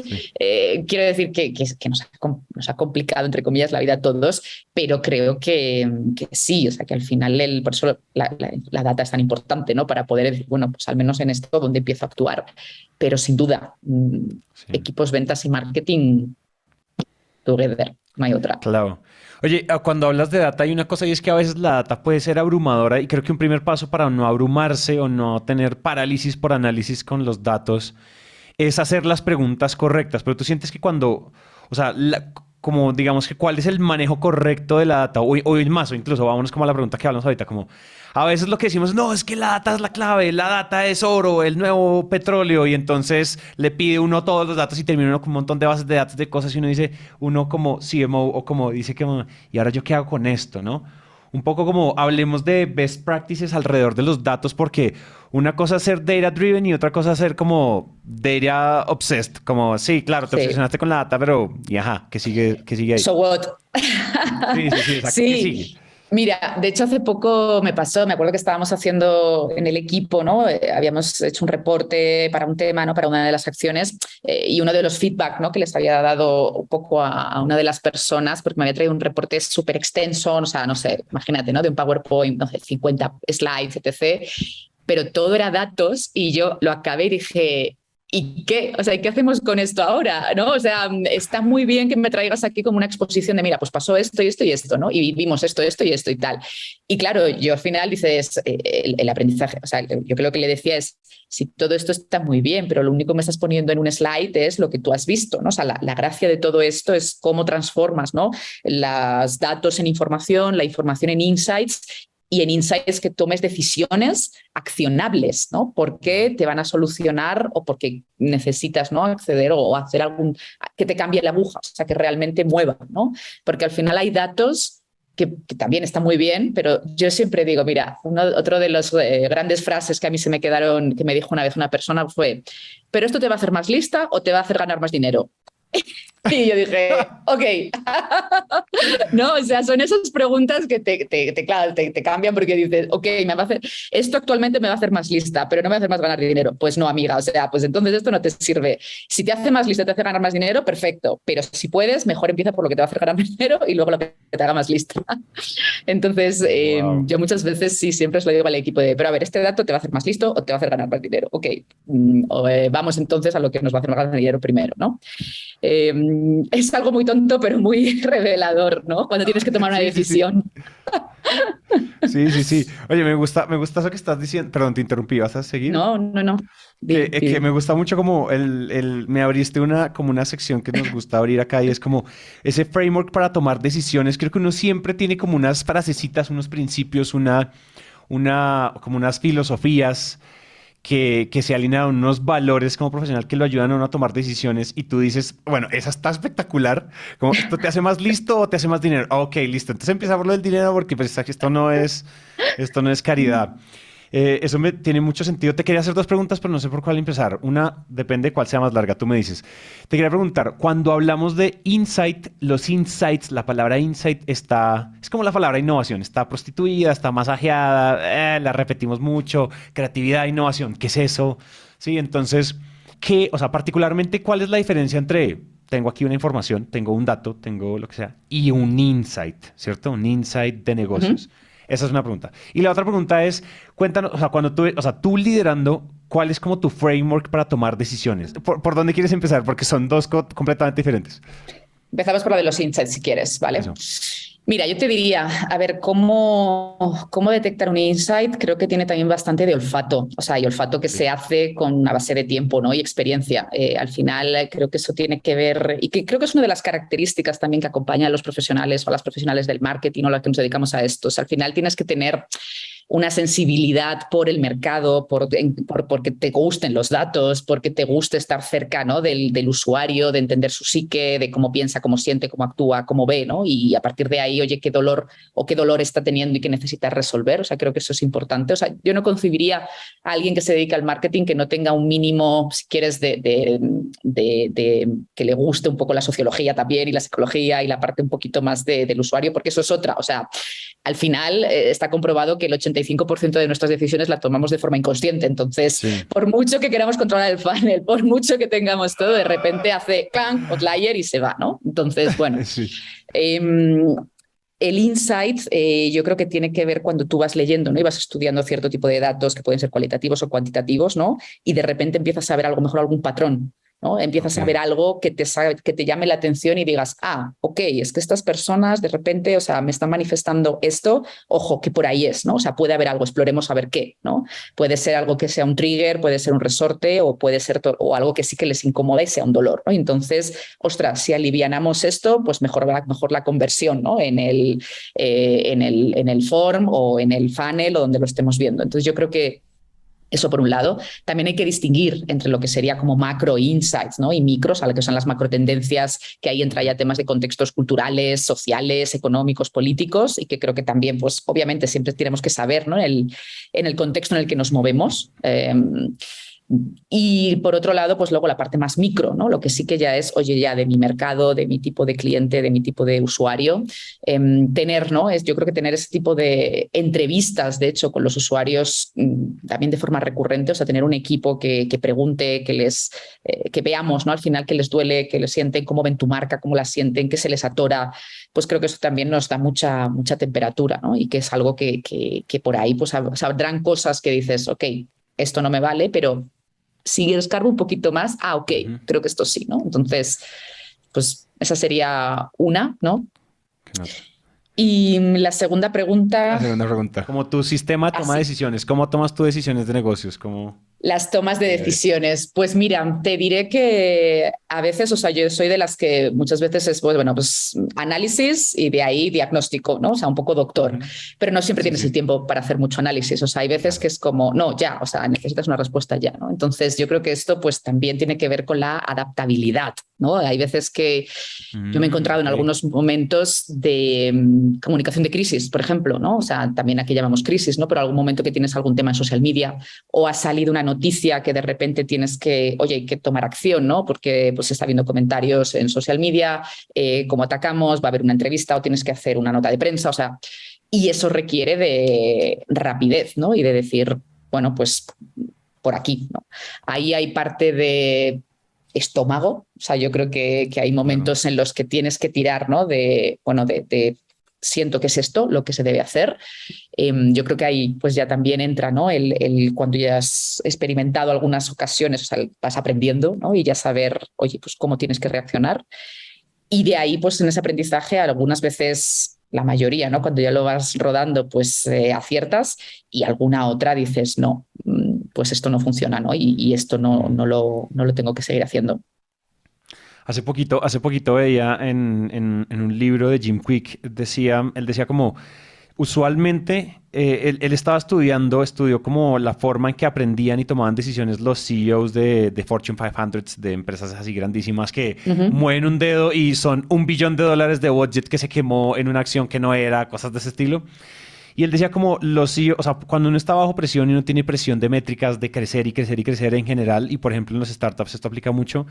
quiero decir que nos ha complicado, entre comillas, la vida a todos, pero creo que sí, o sea, que al final por eso la data es tan importante, ¿no? Para poder decir, bueno, pues al menos en esto donde empiezo a actuar. Pero sin duda, equipos, ventas y marketing, together, no hay otra. Claro. Oye, cuando hablas de data hay una cosa y es que a veces la data puede ser abrumadora y creo que un primer paso para no abrumarse o no tener parálisis por análisis con los datos es hacer las preguntas correctas. Pero tú sientes que cuando, o sea, como digamos que cuál es el manejo correcto de la data o más, o incluso vámonos como a la pregunta que hablamos ahorita, como a veces lo que decimos, no, es que la data es la clave, la data es oro, el nuevo petróleo, y entonces le pide uno todos los datos y termina uno con un montón de bases de datos de cosas y uno dice, uno como CMO o como dice que, ¿y ahora yo qué hago con esto, no? un poco como hablemos de best practices alrededor de los datos, porque una cosa es ser data driven y otra cosa es ser como data obsessed, como sí, claro, te obsesionaste con la data, pero y ajá, ¿qué sigue ahí? So what? Sí, exacto. Sí. ¿Qué sigue? Mira, de hecho hace poco me acuerdo que estábamos haciendo en el equipo, ¿no? Habíamos hecho un reporte para un tema, ¿no? Para una de las acciones y uno de los feedback, ¿no? Que les había dado un poco a una de las personas, porque me había traído un reporte súper extenso, o sea, no sé, imagínate, ¿no? De un PowerPoint, no sé, 50 slides, etc. Pero todo era datos y yo lo acabé y dije... ¿Y qué? O sea, ¿qué hacemos con esto ahora? ¿No? O sea, está muy bien que me traigas aquí como una exposición de, mira, pues pasó esto y esto y esto, ¿no? Y vimos esto y esto y tal. Y claro, yo al final dices, el aprendizaje, o sea, yo creo que le decía es, si todo esto está muy bien, pero lo único que me estás poniendo en un slide es lo que tú has visto, ¿no? O sea, la gracia de todo esto es cómo transformas, ¿no? Los datos en información, la información en insights, y en insights que tomes decisiones accionables, ¿no? Porque te van a solucionar o porque necesitas, ¿no? Acceder o hacer algún que te cambie la aguja, o sea, que realmente mueva, ¿no? Porque al final hay datos que también están muy bien, pero yo siempre digo, mira, otro de las grandes frases que a mí se me quedaron, que me dijo una vez una persona fue, ¿pero esto te va a hacer más lista o te va a hacer ganar más dinero? Y yo dije, ok. No, o sea, son esas preguntas que te cambian porque dices, ok, me va a hacer, esto actualmente me va a hacer más lista, pero no me va a hacer más ganar dinero. Pues no, amiga, o sea, pues entonces esto no te sirve. Si te hace más lista, te hace ganar más dinero, perfecto, pero si puedes, mejor empieza por lo que te va a hacer ganar más dinero y luego lo que te haga más lista. Entonces, wow. Yo muchas veces sí, siempre os lo digo al equipo de, pero a ver, ¿este dato te va a hacer más listo o te va a hacer ganar más dinero? Ok, vamos entonces a lo que nos va a hacer más ganar dinero primero, ¿no? Es algo muy tonto, pero muy revelador, ¿no? Cuando tienes que tomar una decisión. Sí. Oye, me gusta eso que estás diciendo. Perdón, te interrumpí. ¿Vas a seguir? No. Que me gusta mucho como me abriste como una sección que nos gusta abrir acá y es como ese framework para tomar decisiones. Creo que uno siempre tiene como unas frasecitas, unos principios, como unas filosofías que se alinean a unos valores como profesional que lo ayudan a uno a tomar decisiones y tú dices, bueno, esa está espectacular, como esto te hace más listo o te hace más dinero. Ok, listo, entonces empieza por lo del dinero porque pues, esto no es caridad. Eso me tiene mucho sentido. Te quería hacer dos preguntas, pero no sé por cuál empezar. Una, depende de cuál sea más larga, tú me dices. Te quería preguntar, cuando hablamos de insight, los insights, la palabra insight es como la palabra innovación, está prostituida, está masajeada, la repetimos mucho, creatividad, innovación, ¿qué es eso? Sí, entonces, o sea, particularmente, ¿cuál es la diferencia entre tengo aquí una información, tengo un dato, tengo lo que sea, y un insight, ¿cierto? Un insight de negocios. Uh-huh. Esa es una pregunta. Y la otra pregunta es, cuéntanos, o sea, tú liderando, ¿cuál es como tu framework para tomar decisiones? ¿Por dónde quieres empezar? Porque son dos completamente diferentes. Empezamos por la de los insights, si quieres, ¿vale? Eso. Mira, yo te diría, a ver, ¿cómo detectar un insight? Creo que tiene también bastante de olfato, o sea, y olfato que se hace con una base de tiempo, ¿no? Y experiencia. Al final, creo que eso tiene que ver, y que creo que es una de las características también que acompaña a los profesionales o a las profesionales del marketing o a las que nos dedicamos a esto. O sea, al final tienes que tener una sensibilidad por el mercado, porque te gusten los datos, porque te guste estar cerca, ¿no? del usuario, de entender su psique, de cómo piensa, cómo siente, cómo actúa, cómo ve, ¿no? Y a partir de ahí, oye, qué dolor está teniendo y qué necesita resolver. O sea, creo que eso es importante. O sea, yo no concibiría a alguien que se dedica al marketing que no tenga un mínimo, si quieres, de que le guste un poco la sociología también y la psicología y la parte un poquito más del usuario, porque eso es otra. O sea, al final está comprobado que el 85% de nuestras decisiones las tomamos de forma inconsciente. Entonces, sí, por mucho que queramos controlar el funnel, por mucho que tengamos todo, de repente hace clank, outlier y se va, ¿no? Entonces, bueno, sí. El insight yo creo que tiene que ver cuando tú vas leyendo, ¿no? Y vas estudiando cierto tipo de datos que pueden ser cualitativos o cuantitativos, ¿no? Y de repente empiezas a ver algo mejor, algún patrón, ¿no? Empiezas a ver algo que te llame la atención y digas, ok, es que estas personas de repente, o sea, me están manifestando esto, ojo, que por ahí es, ¿no? O sea, puede haber algo, exploremos a ver qué, ¿no? Puede ser algo que sea un trigger, puede ser un resorte o puede ser o algo que sí que les incomoda y sea un dolor, ¿no? Entonces, ostras, si alivianamos esto, pues mejor la conversión, ¿no? En el form o en el funnel o donde lo estemos viendo. Entonces, yo creo que Eso por un lado. También hay que distinguir entre lo que sería como macro insights, ¿no? Y micros, a lo que son las macro tendencias, que ahí entra ya temas de contextos culturales, sociales, económicos, políticos, y que creo que también, pues obviamente siempre tenemos que saber, ¿no? En el contexto en el que nos movemos. Y por otro lado, pues luego la parte más micro, ¿no? Lo que sí que ya es, oye, ya de mi mercado, de mi tipo de cliente, de mi tipo de usuario, tener, ¿no? Yo creo que tener ese tipo de entrevistas, de hecho, con los usuarios también de forma recurrente, o sea, tener un equipo que pregunte, que veamos, ¿no? Al final qué les duele, qué les sienten, cómo ven tu marca, cómo la sienten, qué se les atora, pues creo que eso también nos da mucha temperatura, ¿no? Y que es algo que por ahí pues saldrán cosas que dices, ok, esto no me vale, pero si escarbo un poquito más, ok, creo que esto sí, ¿no? Entonces, pues esa sería una, ¿no? Y la segunda pregunta... Como tu sistema de toma de decisiones. ¿Cómo tomas tus decisiones de negocios? Las tomas de decisiones. Pues mira, te diré que a veces, o sea, yo soy de las que muchas veces es, bueno, pues análisis y de ahí diagnóstico, ¿no? O sea, un poco doctor, pero no siempre tienes el tiempo para hacer mucho análisis. O sea, hay veces que es como, no, ya, o sea, necesitas una respuesta ya, ¿no? Entonces yo creo que esto pues también tiene que ver con la adaptabilidad, ¿no? Hay veces que yo me he encontrado en algunos momentos de comunicación de crisis, por ejemplo, ¿no? O sea, también aquí llamamos crisis, ¿no? Pero algún momento que tienes algún tema en social media o ha salido una noticia que de repente tienes que, oye, hay que tomar acción, ¿no? Porque pues está habiendo comentarios en social media, cómo atacamos, va a haber una entrevista o tienes que hacer una nota de prensa, o sea, y eso requiere de rapidez, ¿no? Y de decir, bueno, pues por aquí, ¿no? Ahí hay parte de estómago, o sea, yo creo que hay momentos en los que tienes que tirar, ¿no? De siento que es esto lo que se debe hacer. Yo creo que ahí pues ya también entra, ¿no? Cuando ya has experimentado algunas ocasiones, o sea, vas aprendiendo, ¿no? Y ya saber, oye, pues cómo tienes que reaccionar. Y de ahí, pues en ese aprendizaje, algunas veces, la mayoría, ¿no? Cuando ya lo vas rodando, pues aciertas y alguna otra dices, no, pues esto no funciona, ¿no? Y esto no lo tengo que seguir haciendo. Hace poquito veía en un libro de Jim Quick, él decía como, usualmente él estudió como la forma en que aprendían y tomaban decisiones los CEOs de Fortune 500, de empresas así grandísimas que mueven un dedo y son $1 billón de budget que se quemó en una acción que no era, cosas de ese estilo. Y él decía como los CEOs, o sea, cuando uno está bajo presión y uno tiene presión de métricas de crecer y crecer y crecer en general, y por ejemplo en los startups esto aplica mucho,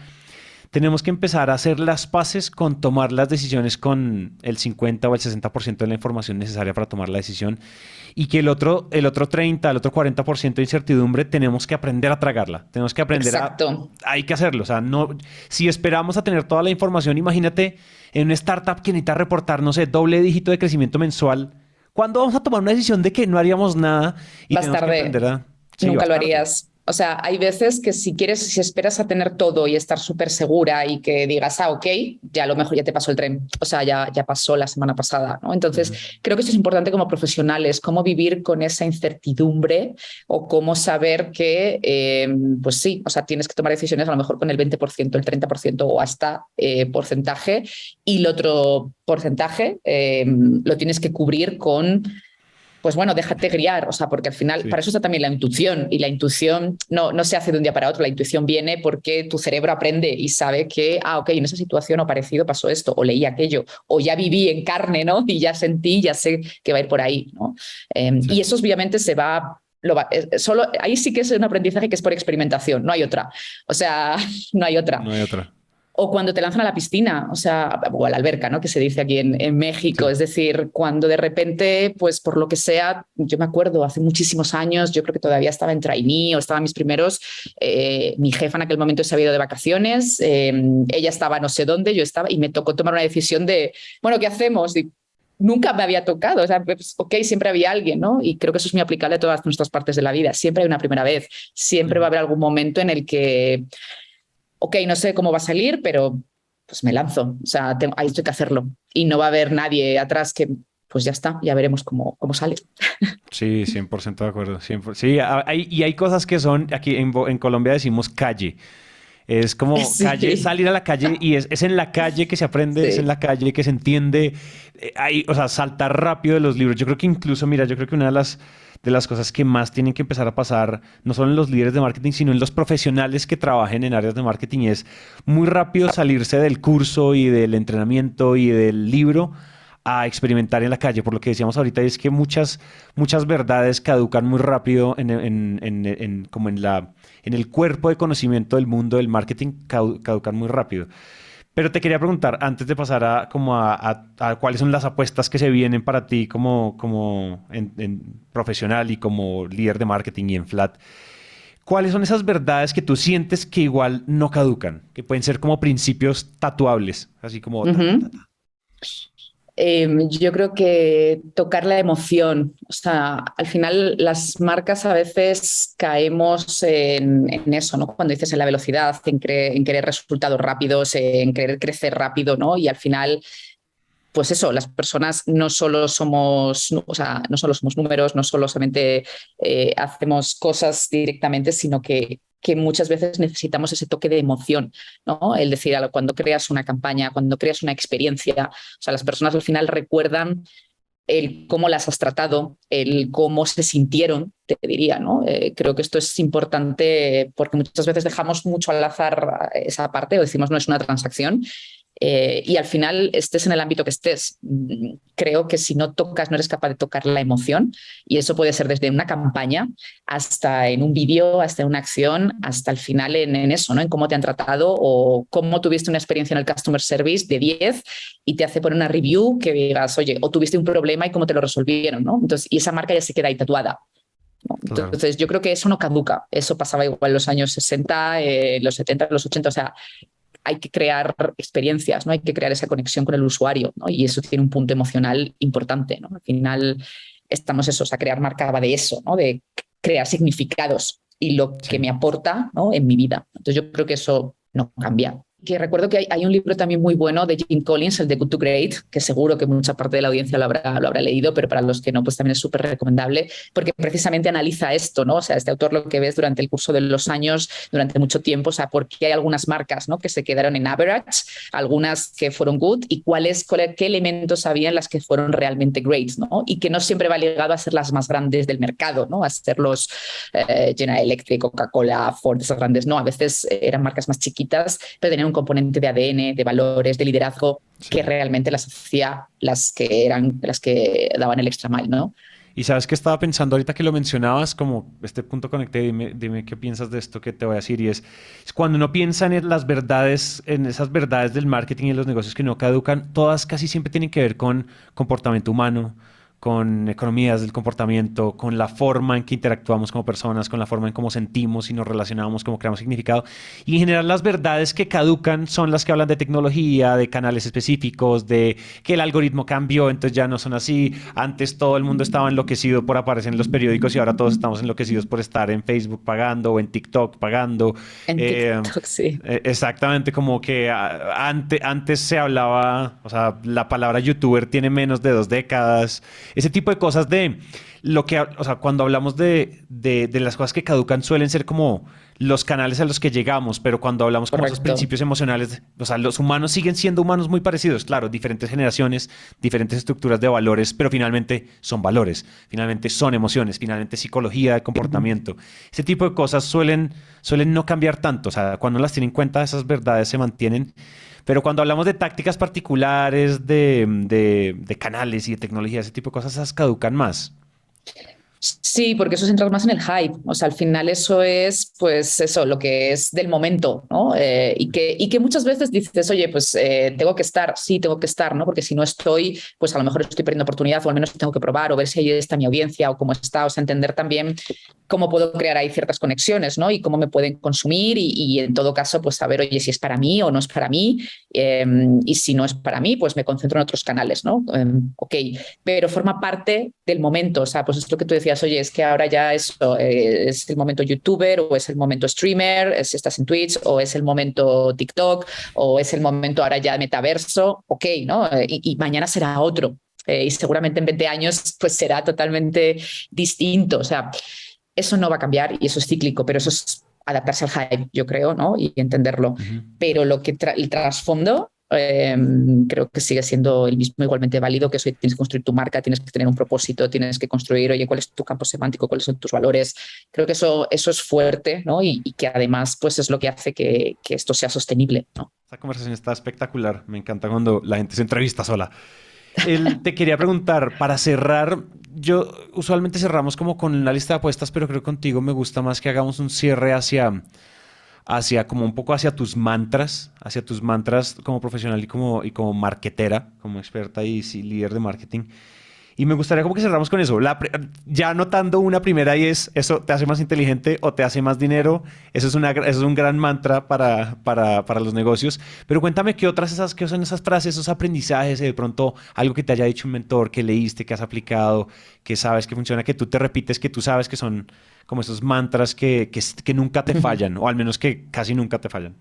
tenemos que empezar a hacer las paces con tomar las decisiones con el 50 o el 60% de la información necesaria para tomar la decisión y que el otro 30, el otro 40% de incertidumbre tenemos que aprender a tragarla. Tenemos que aprender hay que hacerlo. O sea, no, si esperamos a tener toda la información, imagínate en una startup que necesita reportar, no sé, doble dígito de crecimiento mensual. ¿Cuándo vamos a tomar una decisión de que no haríamos nada? Y vas tarde. Nunca lo harías. O sea, hay veces que si esperas a tener todo y estar súper segura y que digas, ok, ya a lo mejor ya te pasó el tren, o sea, ya pasó la semana pasada, ¿no? Entonces, creo que esto es importante como profesionales, cómo vivir con esa incertidumbre o cómo saber que, pues sí, o sea, tienes que tomar decisiones a lo mejor con el 20%, el 30% o hasta porcentaje y el otro porcentaje lo tienes que cubrir con... Pues bueno, déjate guiar, o sea, porque al final para eso está también la intuición y la intuición no se hace de un día para otro, la intuición viene porque tu cerebro aprende y sabe que, ok, en esa situación o parecido pasó esto, o leí aquello, o ya viví en carne, ¿no? Y ya sentí, ya sé que va a ir por ahí, ¿no? Y eso obviamente solo ahí sí que es un aprendizaje que es por experimentación, no hay otra. O sea, no hay otra. No hay otra. O cuando te lanzan a la piscina, o sea, o a la alberca, ¿no? Que se dice aquí en México. Sí. Es decir, cuando de repente, pues por lo que sea, yo me acuerdo hace muchísimos años, yo creo que todavía estaba en trainee o estaba en mis primeros, mi jefa en aquel momento se había ido de vacaciones, ella estaba no sé dónde, yo estaba, y me tocó tomar una decisión de, bueno, ¿qué hacemos? Y nunca me había tocado, o sea, pues, ok, siempre había alguien, ¿no? Y creo que eso es muy aplicable a todas nuestras partes de la vida. Siempre hay una primera vez, siempre va a haber algún momento en el que... ok, no sé cómo va a salir, pero pues me lanzo. O sea, ahí estoy que hacerlo. Y no va a haber nadie atrás que, pues ya está, ya veremos cómo sale. Sí, 100% de acuerdo. 100%. Sí, y hay cosas que son, aquí en Colombia decimos calle. Es como Sí. calle, salir a la calle y es en la calle que se aprende, Sí. es en la calle que se entiende. O sea, saltar rápido de los libros. Yo creo que incluso, mira, yo creo que una de las cosas que más tienen que empezar a pasar, no solo en los líderes de marketing, sino en los profesionales que trabajen en áreas de marketing, es muy rápido salirse del curso y del entrenamiento y del libro a experimentar en la calle. Por lo que decíamos ahorita, es que muchas verdades caducan muy rápido como en el cuerpo de conocimiento del mundo del marketing, caducan muy rápido. Pero te quería preguntar, antes de pasar a cuáles son las apuestas que se vienen para ti como en profesional y como líder de marketing y en Flat, ¿cuáles son esas verdades que tú sientes que igual no caducan? Que pueden ser como principios tatuables, así como... Ujú. Yo creo que tocar la emoción, o sea, al final las marcas a veces caemos en eso, ¿no? Cuando dices en la velocidad, en querer resultados rápidos, en querer crecer rápido, ¿no? Y al final, pues eso, las personas no solo somos, o sea, no solo somos números, no solo solamente hacemos cosas directamente, sino que muchas veces necesitamos ese toque de emoción, ¿no? El decir, cuando creas una campaña, cuando creas una experiencia, o sea, las personas al final recuerdan el cómo las has tratado, el cómo se sintieron, te diría, ¿no? Creo que esto es importante porque muchas veces dejamos mucho al azar esa parte o decimos no es una transacción. Y al final, estés en el ámbito que estés, creo que si no tocas, no eres capaz de tocar la emoción, y eso puede ser desde una campaña hasta en un vídeo, hasta en una acción, hasta el final en eso, ¿no? En cómo te han tratado o cómo tuviste una experiencia en el customer service de 10 y te hace poner una review que digas, oye, o tuviste un problema y cómo te lo resolvieron, ¿no? Entonces, y esa marca ya se queda ahí tatuada, ¿no? Claro. Entonces, yo creo que eso no caduca. Eso pasaba igual en los años 60, los 70, los 80, o sea, hay que crear experiencias, ¿no? Hay que crear esa conexión con el usuario, ¿no? Y eso tiene un punto emocional importante, ¿no? Al final estamos eso, o sea, crear marca va de eso, ¿no? De crear significados y lo que me aporta, ¿no? En mi vida. Entonces yo creo que eso no cambia. Que recuerdo que hay un libro también muy bueno de Jim Collins, el de Good to Great, que seguro que mucha parte de la audiencia lo habrá leído, pero para los que no, pues también es súper recomendable, porque precisamente analiza esto, ¿no? O sea, este autor lo que ves durante el curso de los años, durante mucho tiempo, o sea, por qué hay algunas marcas, ¿no? Que se quedaron en average, algunas que fueron good, y qué elementos había en las que fueron realmente great, ¿no? Y que no siempre va ligado a ser las más grandes del mercado, ¿no? A ser los General Electric, Coca-Cola, Ford, esas grandes, no, a veces eran marcas más chiquitas, pero tenían un componente de ADN, de valores, de liderazgo, que realmente las hacía las que daban el extra mile, ¿no? Y sabes que estaba pensando ahorita que lo mencionabas, como este punto conecté, dime qué piensas de esto que te voy a decir, y es cuando uno piensa en las verdades, en esas verdades del marketing y de los negocios que no caducan, todas casi siempre tienen que ver con comportamiento humano, con economías del comportamiento, con la forma en que interactuamos como personas, con la forma en cómo sentimos y nos relacionamos, cómo creamos significado. Y en general las verdades que caducan son las que hablan de tecnología, de canales específicos, de que el algoritmo cambió, entonces ya no son así. Antes todo el mundo estaba enloquecido por aparecer en los periódicos y ahora todos estamos enloquecidos por estar en Facebook pagando o en TikTok pagando. En TikTok, sí. Exactamente, como que antes se hablaba, o sea, la palabra youtuber tiene menos de 2 décadas. Ese tipo de cosas de lo que, o sea, cuando hablamos de las cosas que caducan suelen ser como los canales a los que llegamos, pero cuando hablamos como esos principios emocionales, o sea, los humanos siguen siendo humanos muy parecidos, claro, diferentes generaciones, diferentes estructuras de valores, pero finalmente son valores, finalmente son emociones, finalmente psicología de comportamiento. Ese tipo de cosas suelen no cambiar tanto, o sea, cuando las tienen en cuenta, esas verdades se mantienen. Pero cuando hablamos de tácticas particulares, de canales y de tecnología, ese tipo de cosas, esas caducan más. Sí, porque eso es entrar más en el hype. O sea, al final eso es, pues eso, lo que es del momento, ¿no? Y que muchas veces dices, oye, pues tengo que estar, sí, tengo que estar, ¿no? Porque si no estoy, pues a lo mejor estoy perdiendo oportunidad o al menos tengo que probar o ver si ahí está mi audiencia o cómo está, o sea, entender también cómo puedo crear ahí ciertas conexiones, ¿no? Y cómo me pueden consumir y en todo caso, pues saber, oye, si es para mí o no es para mí. Y si no es para mí, pues me concentro en otros canales, ¿no? Ok, pero forma parte del momento, o sea, pues es lo que tú decías, oye, es que ahora ya eso, es el momento youtuber o es el momento streamer, si estás en Twitch, o es el momento TikTok, o es el momento ahora ya metaverso, ok, ¿no? Y mañana será otro. Y seguramente en 20 años pues será totalmente distinto, o sea, eso no va a cambiar y eso es cíclico, pero eso es adaptarse al hype, yo creo, ¿no? Y entenderlo. Pero lo que el trasfondo creo que sigue siendo el mismo, igualmente válido, que tienes que construir tu marca, tienes que tener un propósito, tienes que construir, oye, cuál es tu campo semántico, cuáles son tus valores. Creo que eso es fuerte, ¿no? Y que además pues es lo que hace que esto sea sostenible, ¿no? Esta conversación está espectacular. Me encanta cuando la gente se entrevista sola. Te quería preguntar, para cerrar, yo usualmente cerramos como con una lista de apuestas, pero creo que contigo me gusta más que hagamos un cierre hacia como un poco hacia tus mantras como profesional y como marketera, como experta y líder de marketing. Y me gustaría como que cerramos con eso. Ya anotando una primera y es, ¿eso te hace más inteligente o te hace más dinero? Eso es un gran mantra para los negocios. Pero cuéntame qué son esas frases, esos aprendizajes, de pronto algo que te haya dicho un mentor, que leíste, que has aplicado, que sabes que funciona, que tú te repites, que tú sabes que son como esos mantras que nunca te fallan, o al menos que casi nunca te fallan.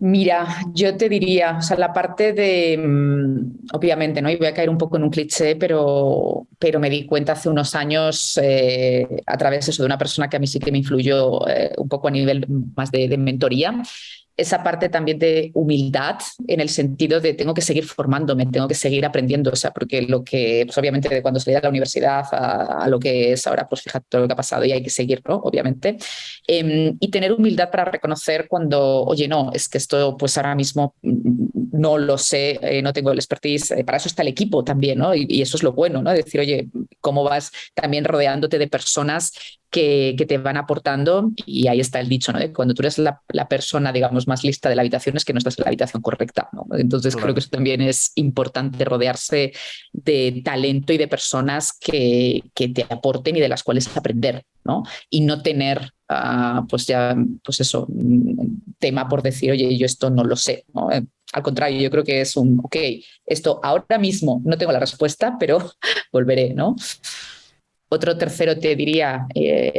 Mira, yo te diría, o sea, la parte de, obviamente, ¿no? Y voy a caer un poco en un cliché, pero me di cuenta hace unos años a través de una persona que a mí sí que me influyó un poco a nivel más de mentoría, esa parte también de humildad en el sentido de tengo que seguir formándome, tengo que seguir aprendiendo, o sea, porque lo que, pues obviamente de cuando salí de la universidad a lo que es ahora, pues fíjate todo lo que ha pasado y hay que seguir, ¿no? Obviamente. Y tener humildad para reconocer cuando, oye, no, es que esto pues ahora mismo no lo sé, no tengo el expertise, para eso está el equipo también, ¿no? Y eso es lo bueno, ¿no? Decir, oye, cómo vas también rodeándote de personas que te van aportando, y ahí está el dicho, ¿no? De cuando tú eres la persona, digamos, más lista de la habitación es que no estás en la habitación correcta, ¿no? Entonces creo que eso también es importante, rodearse de talento y de personas que te aporten y de las cuales aprender, ¿no? Y no tener, pues eso, tema por decir, oye, yo esto no lo sé, ¿no? Al contrario, yo creo que es ok, esto ahora mismo no tengo la respuesta, pero volveré, ¿no? Otro tercero te diría,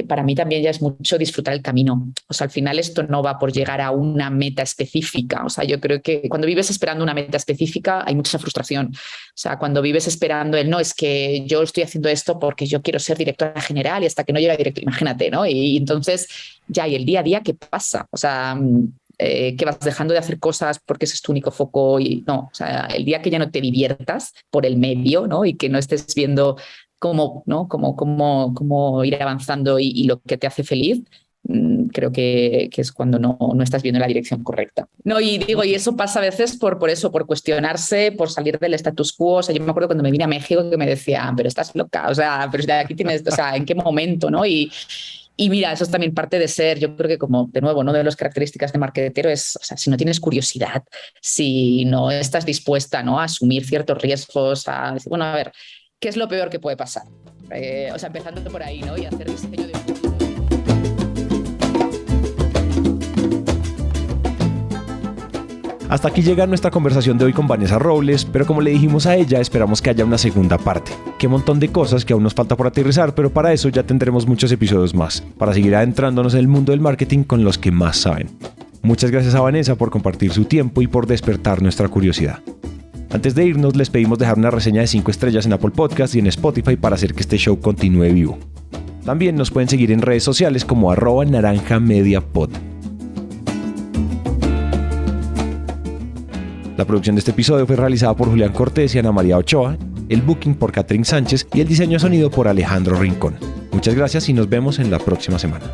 para mí también ya es mucho disfrutar el camino. O sea, al final esto no va por llegar a una meta específica. O sea, yo creo que cuando vives esperando una meta específica hay mucha frustración. O sea, cuando vives esperando no, es que yo estoy haciendo esto porque yo quiero ser directora general y hasta que no llega director, imagínate, ¿no? Y entonces ya, ¿y el día a día qué pasa? O sea, que vas dejando de hacer cosas porque ese es tu único foco y no, o sea, el día que ya no te diviertas por el medio, ¿no? Y que no estés viendo cómo ir avanzando y lo que te hace feliz, creo que es cuando no estás viendo la dirección correcta. No, y digo, y eso pasa a veces por cuestionarse, por salir del status quo. O sea, yo me acuerdo cuando me vine a México que me decían, pero estás loca, o sea, pero aquí tienes, o sea, ¿en qué momento, no? Y mira, eso es también parte de ser, yo creo que como, de nuevo, ¿no? De las características de marketero es, o sea, si no tienes curiosidad, si no estás dispuesta, ¿no? A asumir ciertos riesgos, a decir, bueno, a ver, ¿qué es lo peor que puede pasar? O sea, empezando por ahí, ¿no? Y hacer diseño de... Hasta aquí llega nuestra conversación de hoy con Vanessa Robles, pero como le dijimos a ella, esperamos que haya una segunda parte. Qué montón de cosas que aún nos falta por aterrizar, pero para eso ya tendremos muchos episodios más, para seguir adentrándonos en el mundo del marketing con los que más saben. Muchas gracias a Vanessa por compartir su tiempo y por despertar nuestra curiosidad. Antes de irnos, les pedimos dejar una reseña de 5 estrellas en Apple Podcasts y en Spotify para hacer que este show continúe vivo. También nos pueden seguir en redes sociales como @naranjamediapod. La producción de este episodio fue realizada por Julián Cortés y Ana María Ochoa, el booking por Catherine Sánchez y el diseño de sonido por Alejandro Rincón. Muchas gracias y nos vemos en la próxima semana.